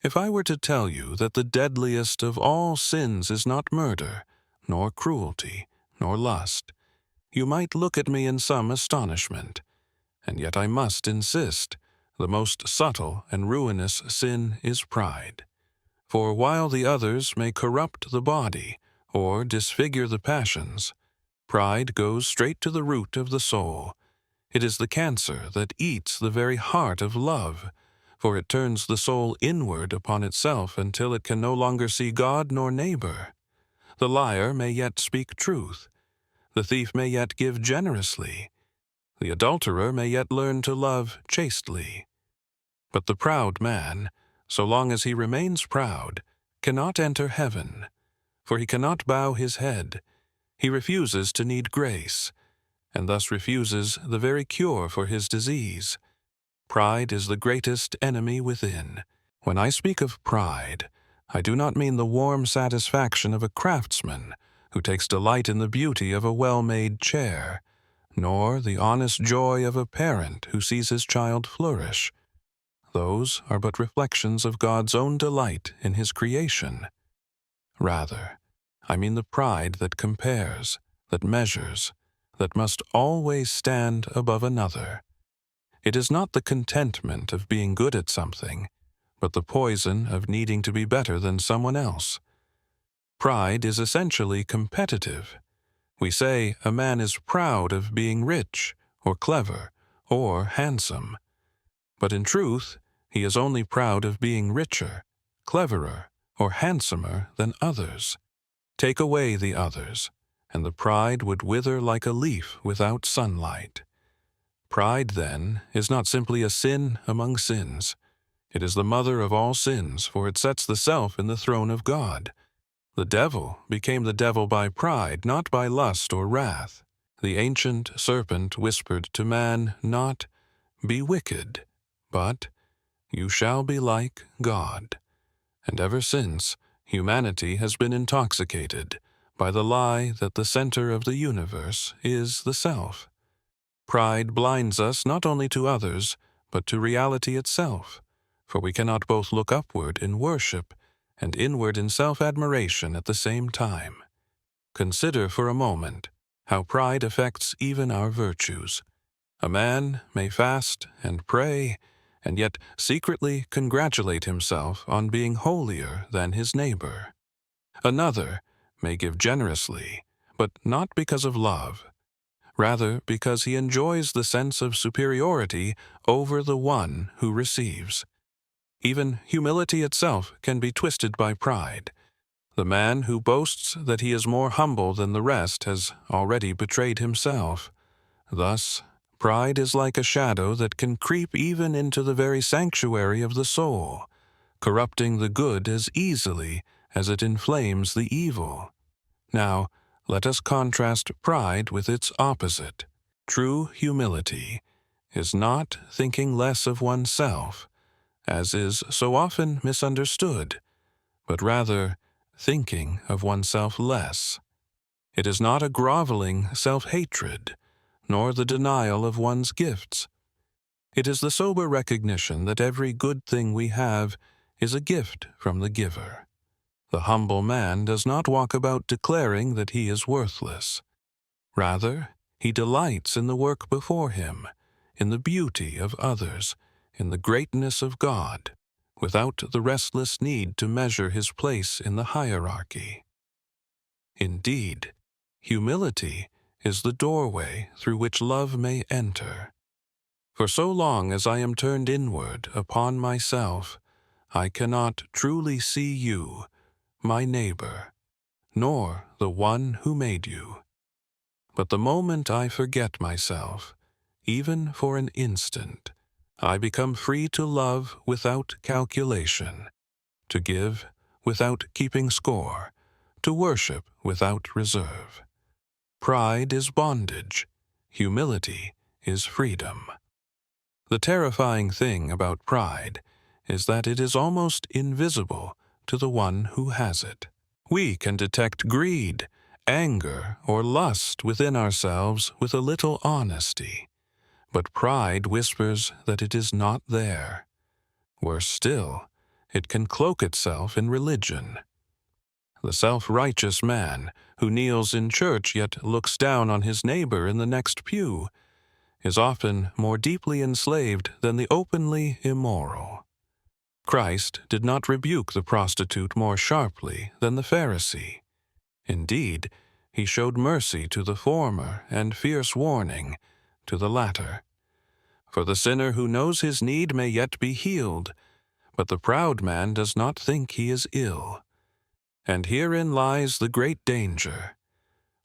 If I were to tell you that the deadliest of all sins is not murder, nor cruelty, nor lust, you might look at me in some astonishment. And yet I must insist, the most subtle and ruinous sin is pride. For while the others may corrupt the body or disfigure the passions, pride goes straight to the root of the soul. It is the cancer that eats the very heart of love, for it turns the soul inward upon itself until it can no longer see God nor neighbor. The liar may yet speak truth. The thief may yet give generously. The adulterer may yet learn to love chastely. But the proud man, so long as he remains proud, cannot enter heaven, for he cannot bow his head. He refuses to need grace, and thus refuses the very cure for his disease. Pride is the greatest enemy within. When I speak of pride, I do not mean the warm satisfaction of a craftsman who takes delight in the beauty of a well-made chair, nor the honest joy of a parent who sees his child flourish. Those are but reflections of God's own delight in his creation. Rather, I mean the pride that compares, that measures, that must always stand above another. It is not the contentment of being good at something, but the poison of needing to be better than someone else. Pride is essentially competitive. We say a man is proud of being rich, or clever, or handsome. But in truth, he is only proud of being richer, cleverer, or handsomer than others. Take away the others, and the pride would wither like a leaf without sunlight. Pride, then, is not simply a sin among sins. It is the mother of all sins, for it sets the self in the throne of God. The devil became the devil by pride, not by lust or wrath. The ancient serpent whispered to man not, "Be wicked," but, "You shall be like God." And ever since, humanity has been intoxicated by the lie that the center of the universe is the self. Pride blinds us not only to others, but to reality itself, for we cannot both look upward in worship and inward in self-admiration at the same time. Consider for a moment how pride affects even our virtues. A man may fast and pray, and yet secretly congratulate himself on being holier than his neighbor. Another may give generously, but not because of love, rather because he enjoys the sense of superiority over the one who receives. Even humility itself can be twisted by pride. The man who boasts that he is more humble than the rest has already betrayed himself. Thus, pride is like a shadow that can creep even into the very sanctuary of the soul, corrupting the good as easily as it inflames the evil. Now, let us contrast pride with its opposite. True humility is not thinking less of oneself, as is so often misunderstood, but rather thinking of oneself less. It is not a groveling self-hatred, nor the denial of one's gifts. It is the sober recognition that every good thing we have is a gift from the giver. The humble man does not walk about declaring that he is worthless. Rather, he delights in the work before him, in the beauty of others, in the greatness of God, without the restless need to measure his place in the hierarchy. Indeed, humility is the doorway through which love may enter. For so long as I am turned inward upon myself, I cannot truly see you, my neighbor, nor the one who made you. But the moment I forget myself, even for an instant, I become free to love without calculation, to give without keeping score, to worship without reserve. Pride is bondage, humility is freedom. The terrifying thing about pride is that it is almost invisible to the one who has it. We can detect greed, anger, or lust within ourselves with a little honesty, but pride whispers that it is not there. Worse still, It can cloak itself in religion. The self-righteous man, who kneels in church yet looks down on his neighbor in the next pew, is often more deeply enslaved than the openly immoral. Christ did not rebuke the prostitute more sharply than the Pharisee. Indeed, he showed mercy to the former and fierce warning to the latter. For the sinner who knows his need may yet be healed, but the proud man does not think he is ill. And herein lies the great danger.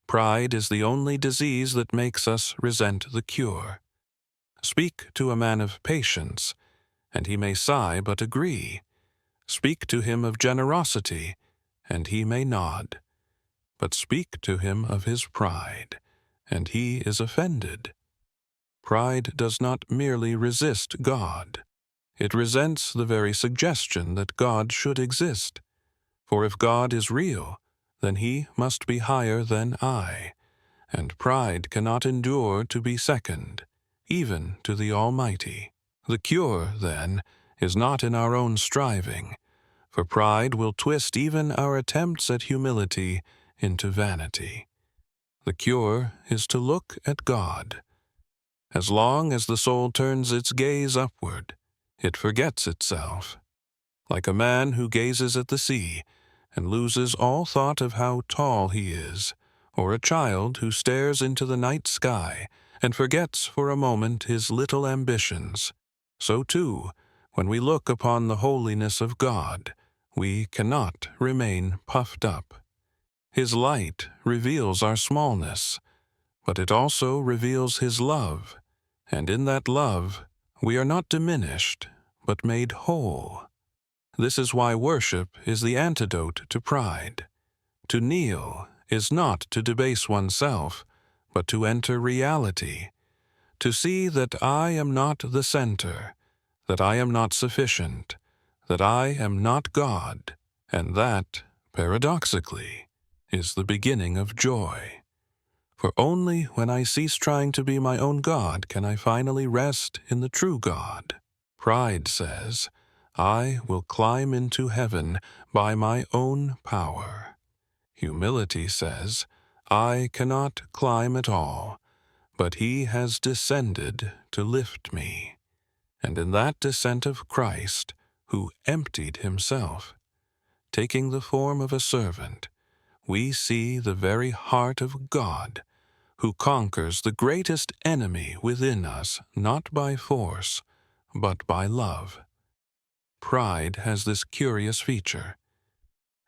Pride is the only disease that makes us resent the cure. Speak to a man of patience, and he may sigh but agree. Speak to him of generosity, and he may nod. But speak to him of his pride, and he is offended. Pride does not merely resist God. It resents the very suggestion that God should exist. For if God is real, then he must be higher than I, and pride cannot endure to be second, even to the Almighty. The cure, then, is not in our own striving, for pride will twist even our attempts at humility into vanity. The cure is to look at God. As long as the soul turns its gaze upward, it forgets itself. Like a man who gazes at the sea and loses all thought of how tall he is, or a child who stares into the night sky and forgets for a moment his little ambitions, so too, when we look upon the holiness of God, we cannot remain puffed up. His light reveals our smallness, but it also reveals His love, and in that love we are not diminished, but made whole. This is why worship is the antidote to pride. To kneel is not to debase oneself, but to enter reality, to see that I am not the center, that I am not sufficient, that I am not God, and that, paradoxically, is the beginning of joy. For only when I cease trying to be my own God can I finally rest in the true God. Pride says, I will climb into heaven by my own power. Humility says, I cannot climb at all, but He has descended to lift me. And in that descent of Christ, who emptied Himself, taking the form of a servant, we see the very heart of God, who conquers the greatest enemy within us not by force, but by love. Pride has this curious feature.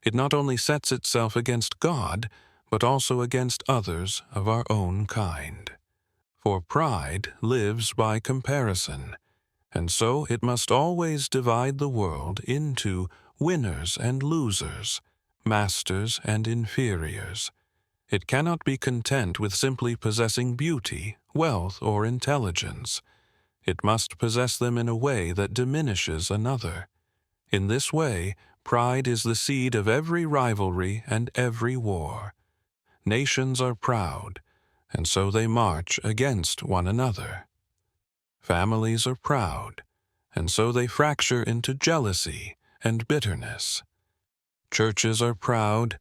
It not only sets itself against God, but also against others of our own kind. For pride lives by comparison, and so it must always divide the world into winners and losers, masters and inferiors. It cannot be content with simply possessing beauty, wealth, or intelligence. It must possess them in a way that diminishes another. In this way, pride is the seed of every rivalry and every war. Nations are proud, and so they march against one another. Families are proud, and so they fracture into jealousy and bitterness. Churches are proud,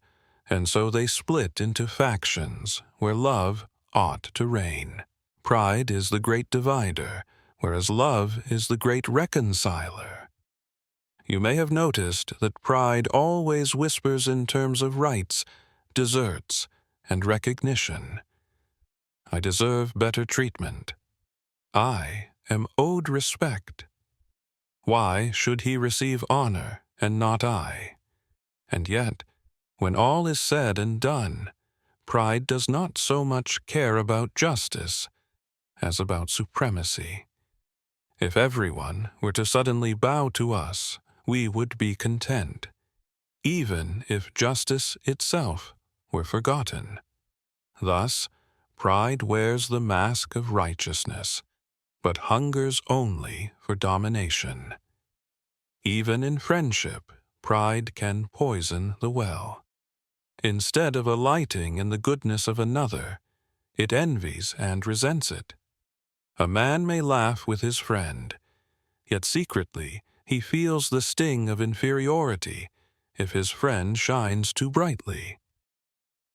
and so they split into factions where love ought to reign. Pride is the great divider, whereas love is the great reconciler. You may have noticed that pride always whispers in terms of rights, deserts, and recognition. I deserve better treatment. I am owed respect. Why should he receive honor and not I? And yet, when all is said and done, pride does not so much care about justice as about supremacy. If everyone were to suddenly bow to us, we would be content, even if justice itself were forgotten. Thus, pride wears the mask of righteousness, but hungers only for domination. Even in friendship, pride can poison the well. Instead of alighting in the goodness of another, it envies and resents it. A man may laugh with his friend, yet secretly he feels the sting of inferiority if his friend shines too brightly.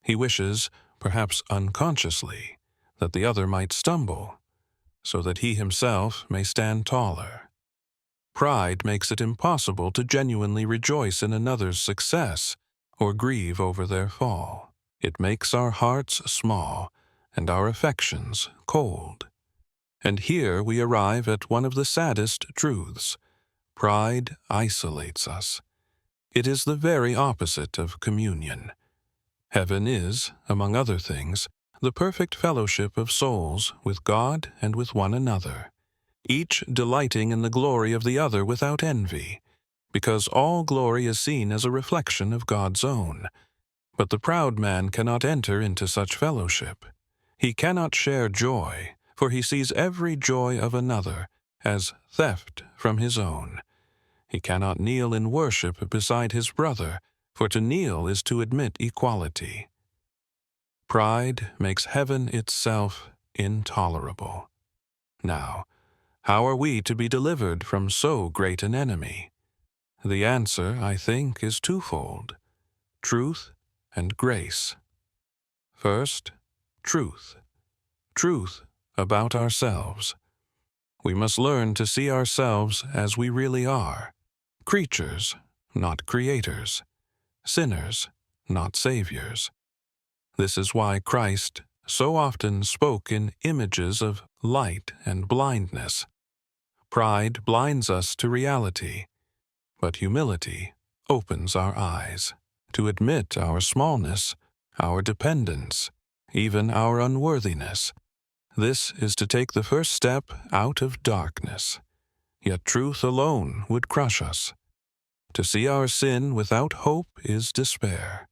He wishes, perhaps unconsciously, that the other might stumble, so that he himself may stand taller. Pride makes it impossible to genuinely rejoice in another's success or grieve over their fall. It makes our hearts small and our affections cold. And here we arrive at one of the saddest truths. Pride isolates us. It is the very opposite of communion. Heaven is, among other things, the perfect fellowship of souls with God and with one another, each delighting in the glory of the other without envy, because all glory is seen as a reflection of God's own. But the proud man cannot enter into such fellowship. He cannot share joy, for he sees every joy of another as theft from his own. He cannot kneel in worship beside his brother, for to kneel is to admit equality. Pride makes heaven itself intolerable. Now, how are we to be delivered from so great an enemy? The answer, I think, is twofold: truth and grace. First, truth. Truth about ourselves. We must learn to see ourselves as we really are: creatures, not creators; sinners, not saviors. This is why Christ so often spoke in images of light and blindness. Pride blinds us to reality, but humility opens our eyes. To admit our smallness, our dependence, even our unworthiness. This is to take the first step out of darkness. Yet truth alone would crush us. To see our sin without hope is despair.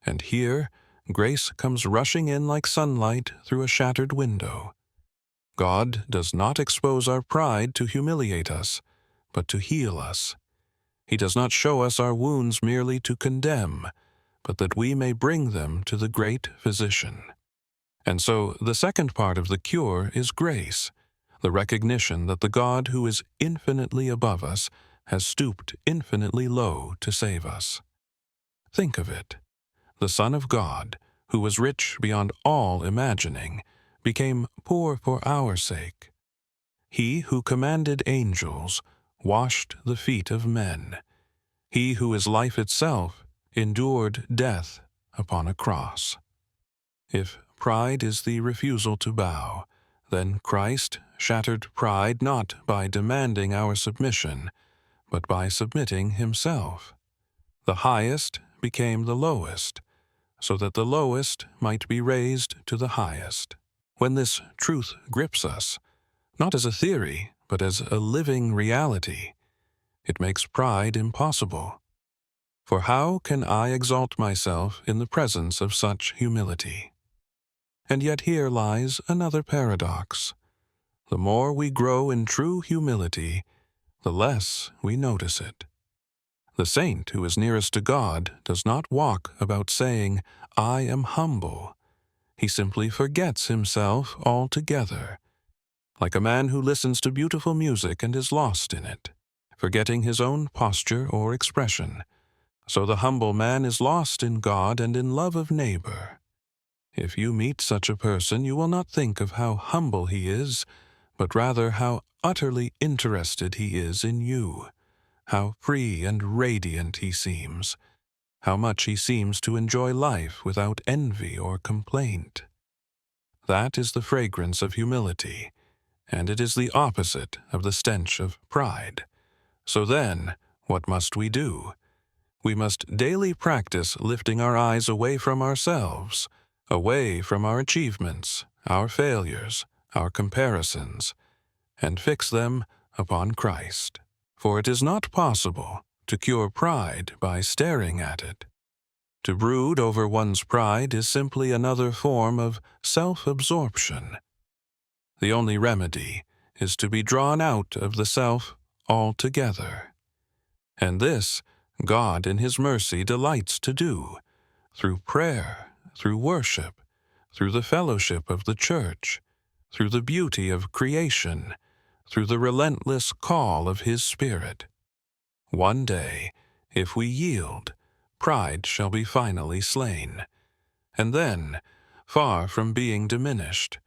And here, grace comes rushing in like sunlight through a shattered window. God does not expose our pride to humiliate us, but to heal us. He does not show us our wounds merely to condemn, but that we may bring them to the great Physician. And so the second part of the cure is grace, the recognition that the God who is infinitely above us has stooped infinitely low to save us. Think of it. The Son of God, who was rich beyond all imagining, became poor for our sake. He who commanded angels washed the feet of men. He who is life itself endured death upon a cross. If pride is the refusal to bow, then Christ shattered pride not by demanding our submission, but by submitting himself. The highest became the lowest, so that the lowest might be raised to the highest. When this truth grips us, not as a theory, but as a living reality, it makes pride impossible. For how can I exalt myself in the presence of such humility? And yet here lies another paradox. The more we grow in true humility, the less we notice it. The saint who is nearest to God does not walk about saying, "I am humble." He simply forgets himself altogether, like a man who listens to beautiful music and is lost in it, forgetting his own posture or expression. So the humble man is lost in God and in love of neighbor. If you meet such a person, you will not think of how humble he is, but rather how utterly interested he is in you, how free and radiant he seems, how much he seems to enjoy life without envy or complaint. That is the fragrance of humility, and it is the opposite of the stench of pride. So then, what must we do? We must daily practice lifting our eyes away from ourselves, away from our achievements, our failures, our comparisons, and fix them upon Christ. For it is not possible to cure pride by staring at it. To brood over one's pride is simply another form of self-absorption. The only remedy is to be drawn out of the self altogether. And this God in His mercy delights to do, through prayer, through worship, through the fellowship of the church, through the beauty of creation, through the relentless call of His Spirit. One day, if we yield, pride shall be finally slain. And then, far from being diminished,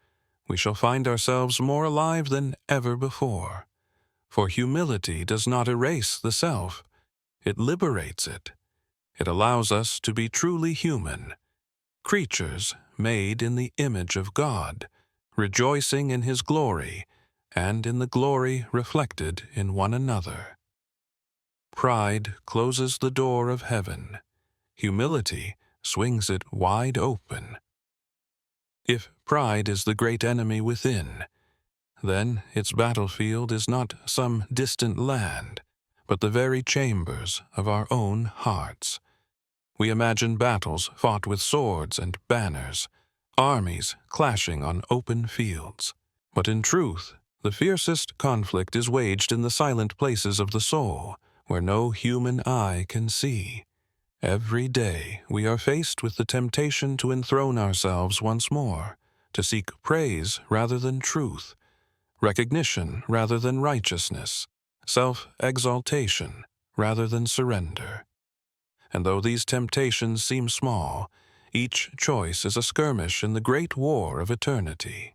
we shall find ourselves more alive than ever before. For humility does not erase the self, it liberates it. It allows us to be truly human, creatures made in the image of God, rejoicing in His glory and in the glory reflected in one another. Pride closes the door of heaven. Humility swings it wide open. If pride is the great enemy within, then its battlefield is not some distant land, but the very chambers of our own hearts. We imagine battles fought with swords and banners, armies clashing on open fields. But in truth, the fiercest conflict is waged in the silent places of the soul, where no human eye can see. Every day we are faced with the temptation to enthrone ourselves once more, to seek praise rather than truth, recognition rather than righteousness, self-exaltation rather than surrender. And though these temptations seem small, each choice is a skirmish in the great war of eternity.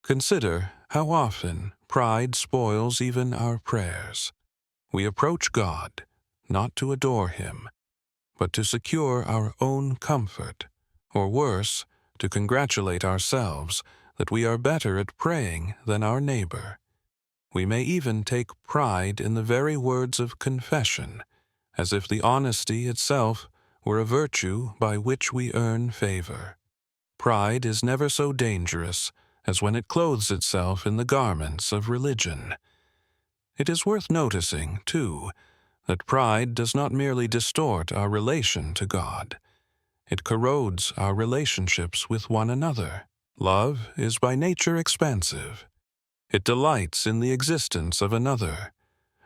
Consider how often pride spoils even our prayers. We approach God, not to adore Him, but to secure our own comfort, or worse, to congratulate ourselves that we are better at praying than our neighbor. We may even take pride in the very words of confession, as if the honesty itself were a virtue by which we earn favor. Pride is never so dangerous as when it clothes itself in the garments of religion. It is worth noticing, too, that pride does not merely distort our relation to God. It corrodes our relationships with one another. Love is by nature expansive. It delights in the existence of another,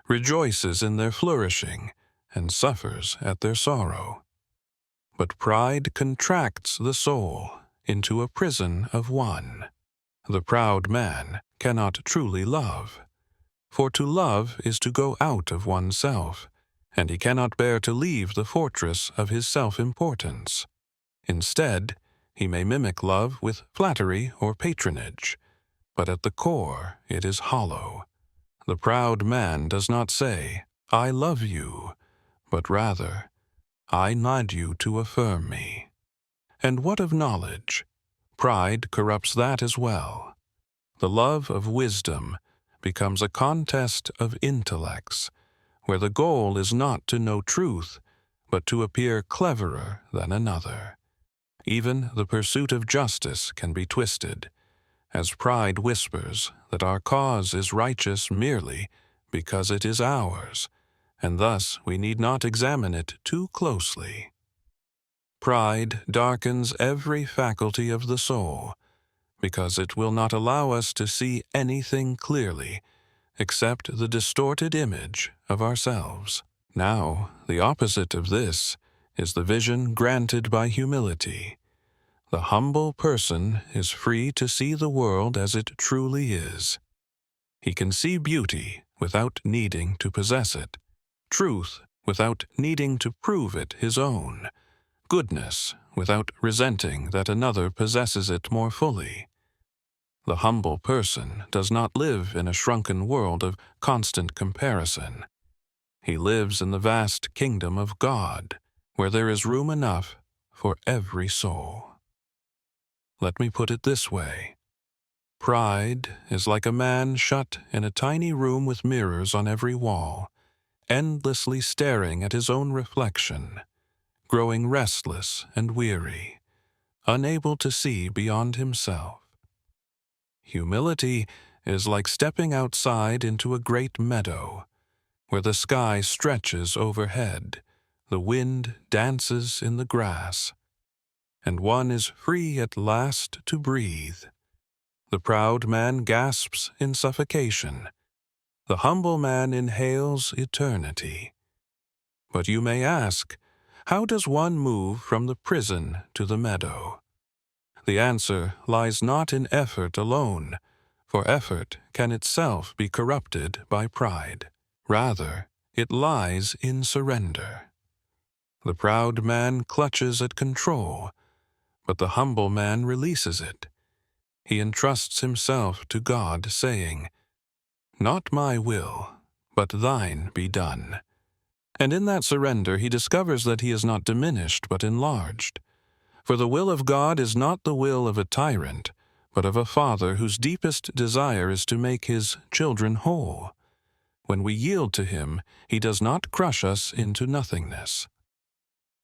rejoices in their flourishing, and suffers at their sorrow. But pride contracts the soul into a prison of one. The proud man cannot truly love, for to love is to go out of oneself, and he cannot bear to leave the fortress of his self-importance. Instead, he may mimic love with flattery or patronage, but at the core it is hollow. The proud man does not say, "I love you," but rather, "I need you to affirm me." And what of knowledge? Pride corrupts that as well. The love of wisdom becomes a contest of intellects, where the goal is not to know truth, but to appear cleverer than another. Even the pursuit of justice can be twisted, as pride whispers that our cause is righteous merely because it is ours, and thus we need not examine it too closely. Pride darkens every faculty of the soul, because it will not allow us to see anything clearly except the distorted image of ourselves. Now, the opposite of this is the vision granted by humility. The humble person is free to see the world as it truly is. He can see beauty without needing to possess it, truth without needing to prove it his own, goodness without resenting that another possesses it more fully. The humble person does not live in a shrunken world of constant comparison. He lives in the vast kingdom of God, where there is room enough for every soul. Let me put it this way. Pride is like a man shut in a tiny room with mirrors on every wall, endlessly staring at his own reflection, growing restless and weary, unable to see beyond himself. Humility is like stepping outside into a great meadow, where the sky stretches overhead, the wind dances in the grass, and one is free at last to breathe. The proud man gasps in suffocation. The humble man inhales eternity. But you may ask, how does one move from the prison to the meadow? The answer lies not in effort alone, for effort can itself be corrupted by pride. Rather, It lies in surrender. The proud man clutches at control, but the humble man releases it. He entrusts himself to God, saying, "Not my will, but thine be done." And in that surrender he discovers that he is not diminished, but enlarged. For the will of God is not the will of a tyrant, but of a father whose deepest desire is to make his children whole. When we yield to him, he does not crush us into nothingness.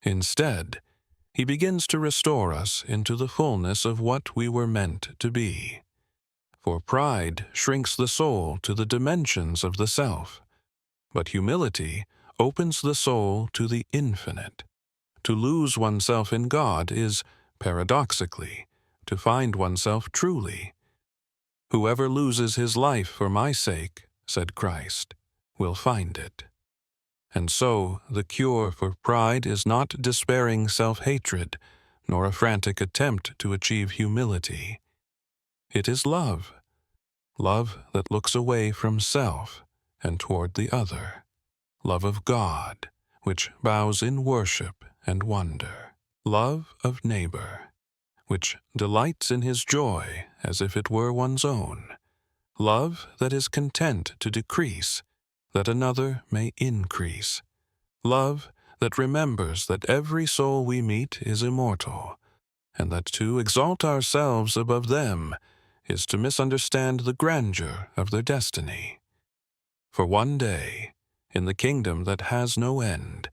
Instead, he begins to restore us into the fullness of what we were meant to be. For pride shrinks the soul to the dimensions of the self, but humility opens the soul to the infinite. To lose oneself in God is, paradoxically, to find oneself truly. "Whoever loses his life for my sake," said Christ, "will find it." And so the cure for pride is not despairing self-hatred, nor a frantic attempt to achieve humility. It is love, love that looks away from self and toward the other, love of God, which bows in worship and wonder, love of neighbor, which delights in his joy as if it were one's own, love that is content to decrease, that another may increase, love that remembers that every soul we meet is immortal, and that to exalt ourselves above them is to misunderstand the grandeur of their destiny. For one day, in the kingdom that has no end,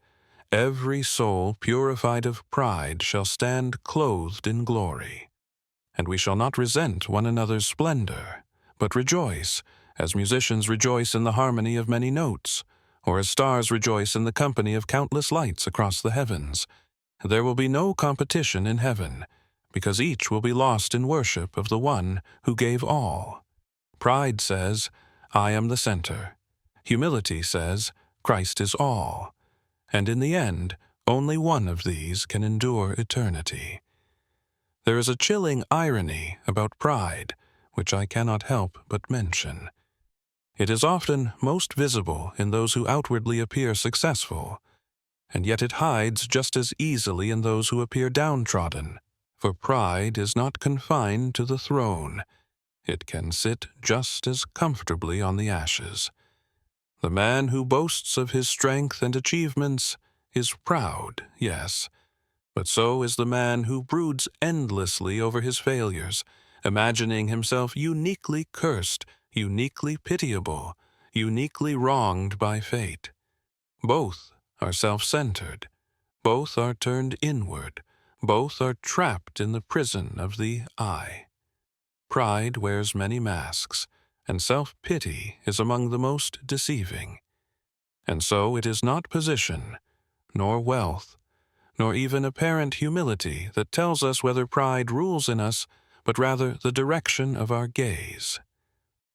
every soul purified of pride shall stand clothed in glory, and we shall not resent one another's splendor, but rejoice, as musicians rejoice in the harmony of many notes, or as stars rejoice in the company of countless lights across the heavens. There will be no competition in heaven, because each will be lost in worship of the one who gave all. Pride says, "I am the center." Humility says, "Christ is all." And in the end, only one of these can endure eternity. There is a chilling irony about pride, which I cannot help but mention. It is often most visible in those who outwardly appear successful, and yet it hides just as easily in those who appear downtrodden. For pride is not confined to the throne. It can sit just as comfortably on the ashes. The man who boasts of his strength and achievements is proud, yes, but so is the man who broods endlessly over his failures, imagining himself uniquely cursed, uniquely pitiable, uniquely wronged by fate. Both are self-centered. Both are turned inward. Both are trapped in the prison of the I. Pride wears many masks, and self-pity is among the most deceiving. And so it is not position, nor wealth, nor even apparent humility that tells us whether pride rules in us, but rather the direction of our gaze.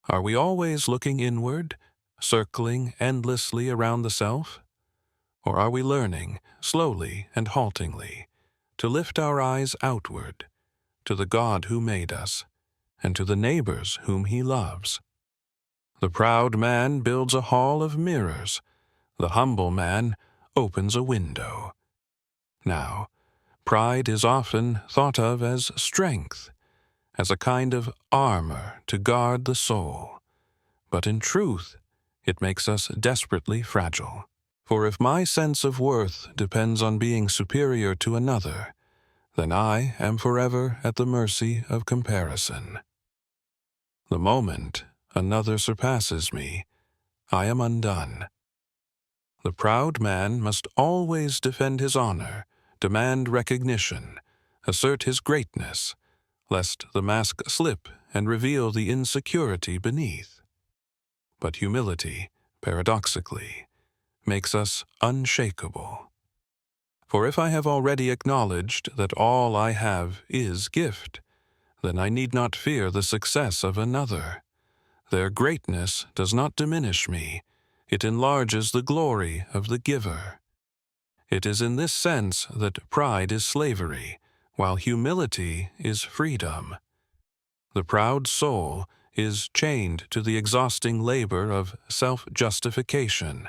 Are we always looking inward, circling endlessly around the self? Or are we learning, slowly and haltingly, to lift our eyes outward, to the God who made us, and to the neighbors whom he loves? The proud man builds a hall of mirrors. The humble man opens a window. Now, pride is often thought of as strength, as a kind of armor to guard the soul. But in truth, it makes us desperately fragile. For if my sense of worth depends on being superior to another, then I am forever at the mercy of comparison. The moment another surpasses me, I am undone. The proud man must always defend his honor, demand recognition, assert his greatness, lest the mask slip and reveal the insecurity beneath. But humility, paradoxically, makes us unshakable. For if I have already acknowledged that all I have is gift, then I need not fear the success of another. Their greatness does not diminish me. It enlarges the glory of the giver. It is in this sense that pride is slavery, while humility is freedom. The proud soul is chained to the exhausting labor of self-justification.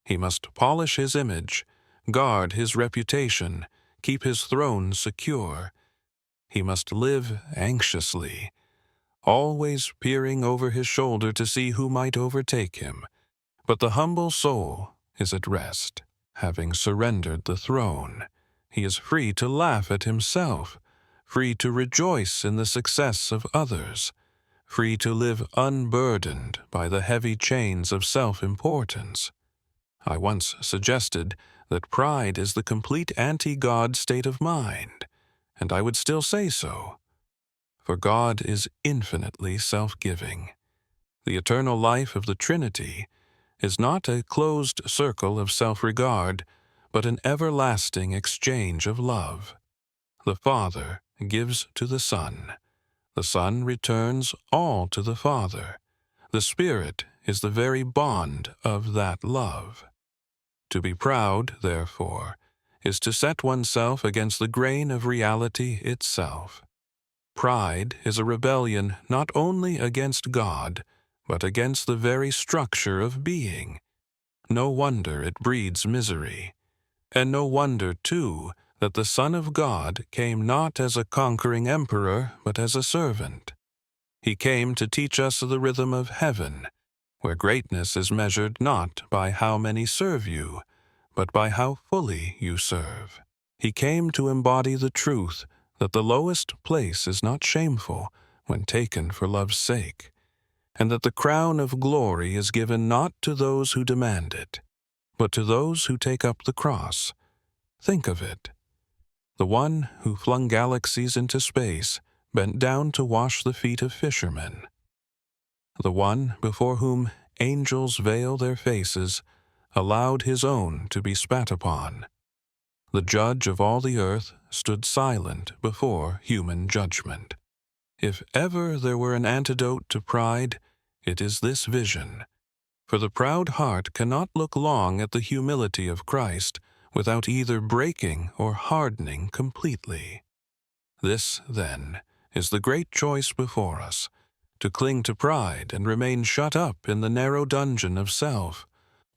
He must polish his image, guard his reputation, keep his throne secure. He must live anxiously, always peering over his shoulder to see who might overtake him. But the humble soul is at rest. Having surrendered the throne, he is free to laugh at himself, free to rejoice in the success of others, free to live unburdened by the heavy chains of self-importance. I once suggested that pride is the complete anti-God state of mind, and I would still say so. For God is infinitely self-giving. The eternal life of the Trinity is not a closed circle of self-regard, but an everlasting exchange of love. The Father gives to the Son. The Son returns all to the Father. The Spirit is the very bond of that love. To be proud, therefore, is to set oneself against the grain of reality itself. Pride is a rebellion not only against God, but against the very structure of being. No wonder it breeds misery. And no wonder, too, that the Son of God came not as a conquering emperor, but as a servant. He came to teach us the rhythm of heaven, where greatness is measured not by how many serve you, but by how fully you serve. He came to embody the truth that the lowest place is not shameful when taken for love's sake, and that the crown of glory is given not to those who demand it, but to those who take up the cross. Think of it. The one who flung galaxies into space bent down to wash the feet of fishermen. The one before whom angels veil their faces allowed his own to be spat upon. The judge of all the earth stood silent before human judgment. If ever there were an antidote to pride, it is this vision. For the proud heart cannot look long at the humility of Christ without either breaking or hardening completely. This, then, is the great choice before us, to cling to pride and remain shut up in the narrow dungeon of self,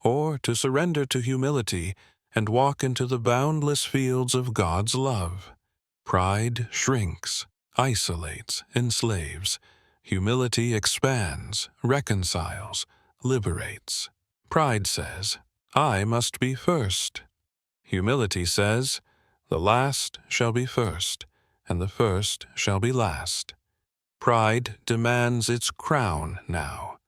or to surrender to humility and walk into the boundless fields of God's love. Pride shrinks, isolates, enslaves. Humility expands, reconciles, liberates. Pride says, I must be first. Humility says, the last shall be first, and the first shall be last. Pride demands its crown now.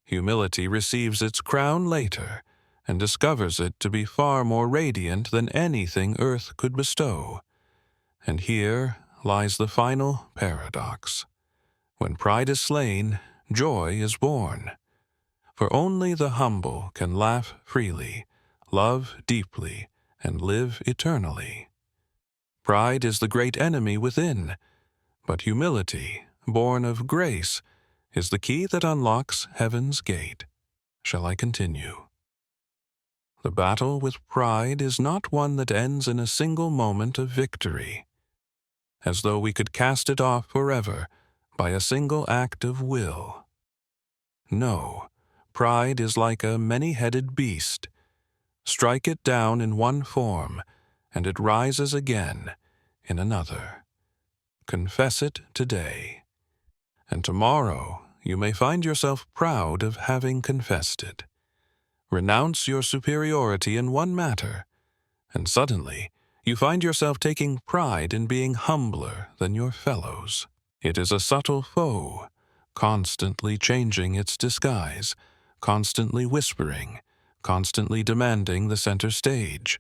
Humility receives its crown later, and discovers it to be far more radiant than anything earth could bestow. And here lies the final paradox. When pride is slain, joy is born. For only the humble can laugh freely, love deeply, and live eternally. Pride is the great enemy within, but humility, born of grace, is the key that unlocks heaven's gate. Shall I continue? The battle with pride is not one that ends in a single moment of victory, as though we could cast it off forever by a single act of will. No, pride is like a many-headed beast. Strike it down in one form, and it rises again in another. Confess it today, and tomorrow you may find yourself proud of having confessed it. Renounce your superiority in one matter, and suddenly you find yourself taking pride in being humbler than your fellows. It is a subtle foe, constantly changing its disguise, constantly whispering, constantly demanding the center stage.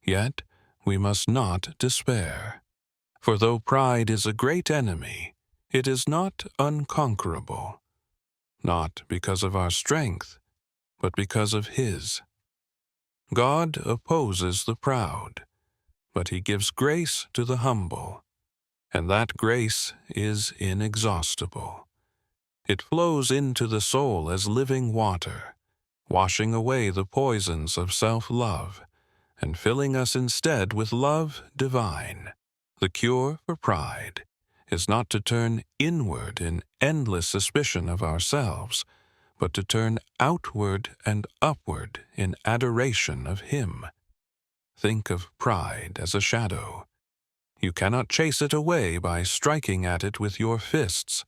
Yet we must not despair. For though pride is a great enemy, it is not unconquerable, not because of our strength, but because of His. God opposes the proud, but He gives grace to the humble, and that grace is inexhaustible. It flows into the soul as living water, washing away the poisons of self-love, and filling us instead with love divine. The cure for pride is not to turn inward in endless suspicion of ourselves, but to turn outward and upward in adoration of Him. Think of pride as a shadow. You cannot chase it away by striking at it with your fists.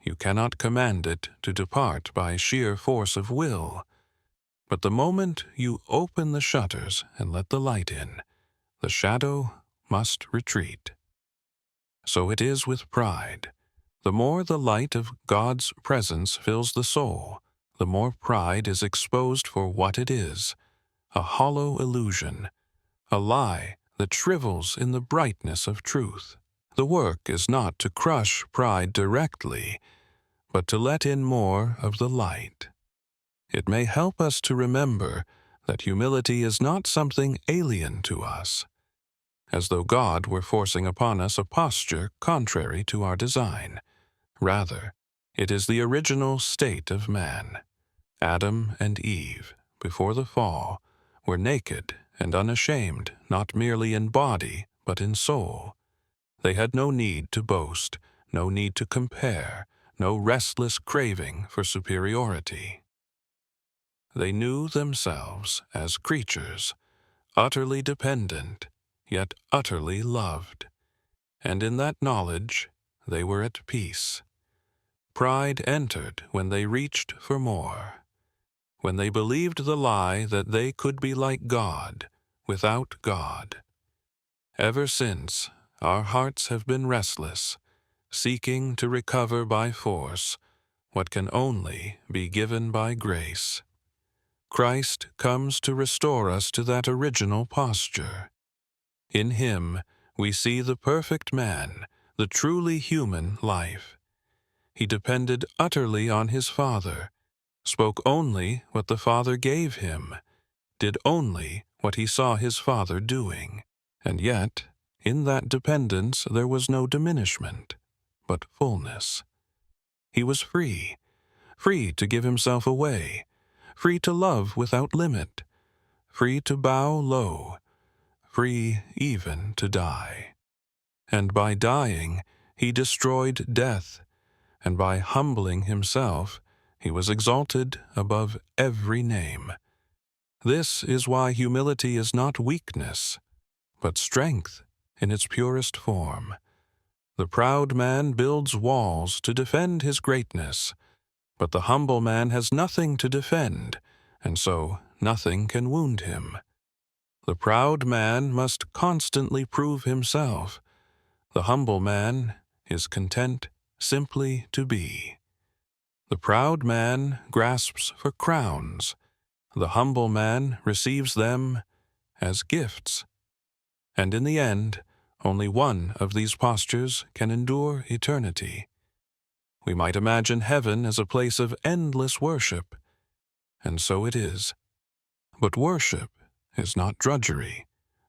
You cannot command it to depart by sheer force of will. But the moment you open the shutters and let the light in, the shadow must retreat. So it is with pride. The more the light of God's presence fills the soul, the more pride is exposed for what it is, a hollow illusion, a lie that shrivels in the brightness of truth. The work is not to crush pride directly, but to let in more of the light. It may help us to remember that humility is not something alien to us, as though God were forcing upon us a posture contrary to our design. Rather, it is the original state of man. Adam and Eve, before the fall, were naked and unashamed, not merely in body, but in soul. They had no need to boast, no need to compare, no restless craving for superiority. They knew themselves as creatures, utterly dependent, yet utterly loved. And in that knowledge, they were at peace. Pride entered when they reached for more, when they believed the lie that they could be like God, without God. Ever since, our hearts have been restless, seeking to recover by force what can only be given by grace. Christ comes to restore us to that original posture. In Him, we see the perfect man, the truly human life. He depended utterly on His Father, spoke only what the Father gave Him, did only what He saw His Father doing. And yet, in that dependence there was no diminishment, but fullness. He was free, free to give Himself away, free to love without limit, free to bow low, free even to die. And by dying, He destroyed death, and by humbling Himself, He was exalted above every name. This is why humility is not weakness, but strength in its purest form. The proud man builds walls to defend his greatness, but the humble man has nothing to defend, and so nothing can wound him. The proud man must constantly prove himself. The humble man is content simply to be. The proud man grasps for crowns. The humble man receives them as gifts. And in the end, only one of these postures can endure eternity. We might imagine heaven as a place of endless worship, and so it is. But worship is not drudgery,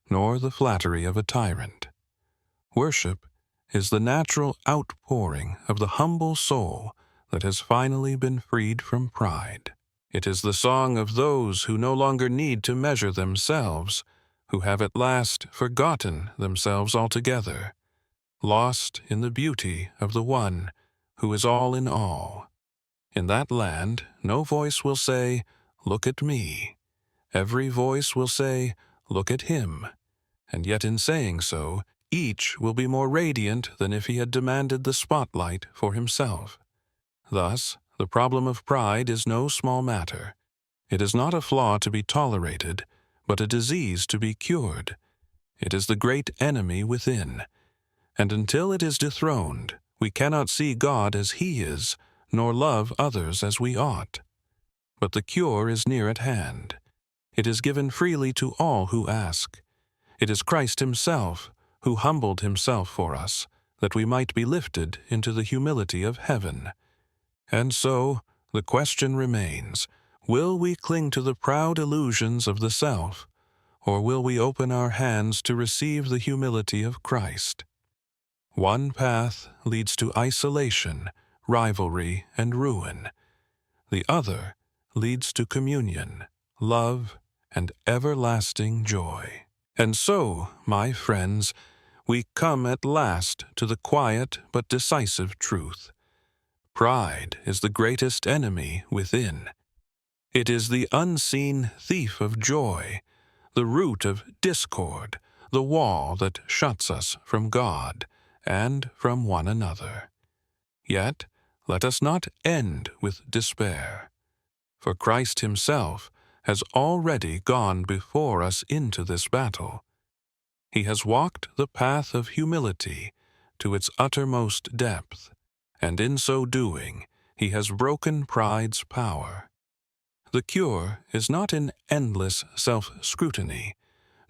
nor the flattery of a tyrant. Worship is the natural outpouring of the humble soul that has finally been freed from pride. It is the song of those who no longer need to measure themselves, who have at last forgotten themselves altogether, lost in the beauty of the One who is all in all. In that land, no voice will say, "Look at me." Every voice will say, "Look at Him." And yet in saying so, each will be more radiant than if he had demanded the spotlight for himself. Thus, the problem of pride is no small matter. It is not a flaw to be tolerated, but a disease to be cured. It is the great enemy within. And until it is dethroned, we cannot see God as He is, nor love others as we ought. But the cure is near at hand. It is given freely to all who ask. It is Christ Himself who humbled Himself for us, that we might be lifted into the humility of heaven. And so, the question remains, will we cling to the proud illusions of the self, or will we open our hands to receive the humility of Christ? One path leads to isolation, rivalry, and ruin. The other leads to communion, love, and everlasting joy. And so, my friends, we come at last to the quiet but decisive truth. Pride is the greatest enemy within. It is the unseen thief of joy, the root of discord, the wall that shuts us from God and from one another. Yet, let us not end with despair, for Christ himself has already gone before us into this battle. He has walked the path of humility to its uttermost depth, and in so doing, he has broken pride's power. The cure is not in endless self-scrutiny,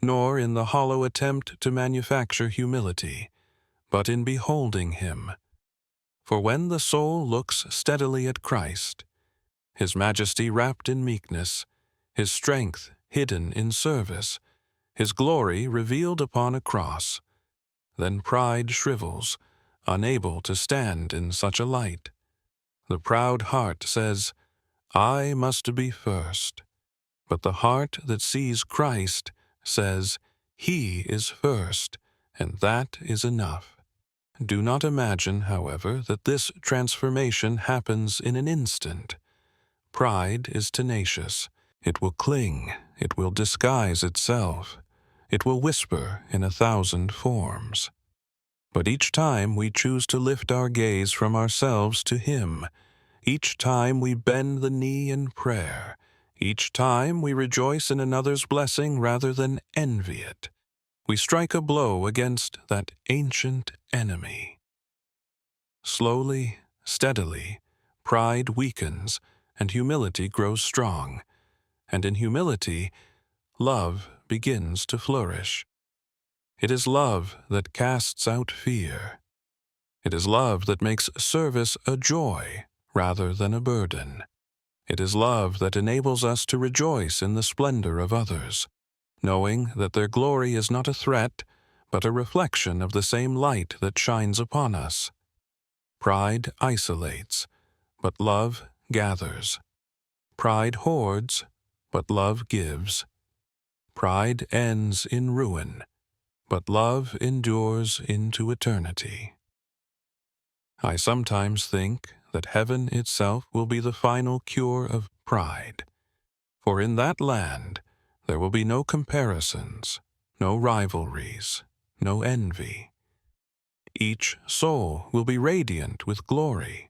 nor in the hollow attempt to manufacture humility, but in beholding him. For when the soul looks steadily at Christ, his majesty wrapped in meekness, his strength hidden in service, his glory revealed upon a cross, then pride shrivels, unable to stand in such a light. The proud heart says, I must be first. But the heart that sees Christ says, He is first, and that is enough. Do not imagine, however, that this transformation happens in an instant. Pride is tenacious. It will cling. It will disguise itself. It will whisper in 1,000 forms. But each time we choose to lift our gaze from ourselves to Him, each time we bend the knee in prayer, each time we rejoice in another's blessing rather than envy it, we strike a blow against that ancient enemy. Slowly, steadily, pride weakens and humility grows strong, and in humility, love begins to flourish. It is love that casts out fear. It is love that makes service a joy rather than a burden. It is love that enables us to rejoice in the splendor of others, knowing that their glory is not a threat, but a reflection of the same light that shines upon us. Pride isolates, but love gathers. Pride hoards, but love gives. Pride ends in ruin, but love endures into eternity. I sometimes think that heaven itself will be the final cure of pride, for in that land there will be no comparisons, no rivalries, no envy. Each soul will be radiant with glory,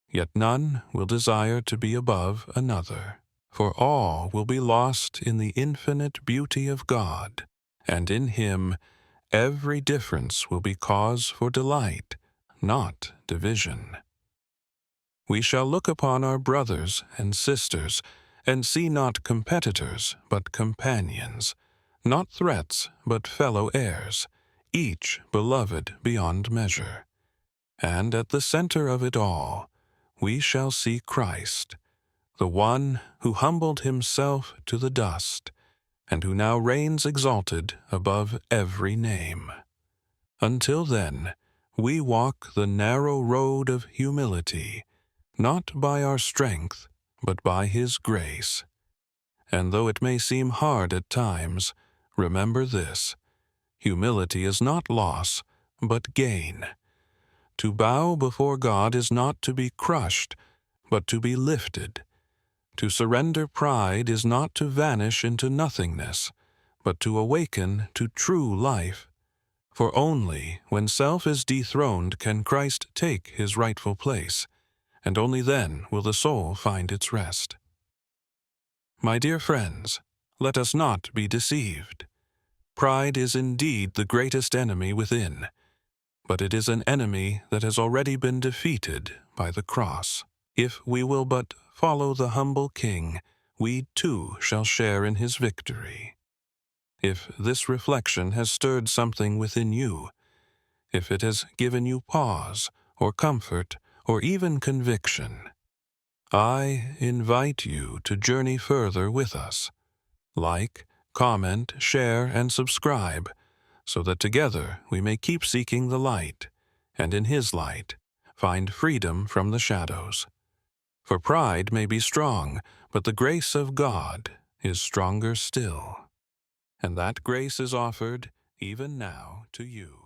yet none will desire to be above another, for all will be lost in the infinite beauty of God, and in Him every difference will be cause for delight, not division. We shall look upon our brothers and sisters and see not competitors but companions, not threats but fellow heirs, each beloved beyond measure. And at the center of it all, we shall see Christ, the one who humbled himself to the dust, and who now reigns exalted above every name. Until then, we walk the narrow road of humility, not by our strength, but by His grace. And though it may seem hard at times, remember this: humility is not loss, but gain. To bow before God is not to be crushed, but to be lifted. To surrender pride is not to vanish into nothingness, but to awaken to true life. For only when self is dethroned can Christ take His rightful place, and only then will the soul find its rest. My dear friends, let us not be deceived. Pride is indeed the greatest enemy within, but it is an enemy that has already been defeated by the cross. If we will but follow the humble King, we too shall share in His victory. If this reflection has stirred something within you, if it has given you pause or comfort or even conviction, I invite you to journey further with us. Like, comment, share, and subscribe, so that together we may keep seeking the light, and in His light find freedom from the shadows. For pride may be strong, but the grace of God is stronger still. And that grace is offered even now to you.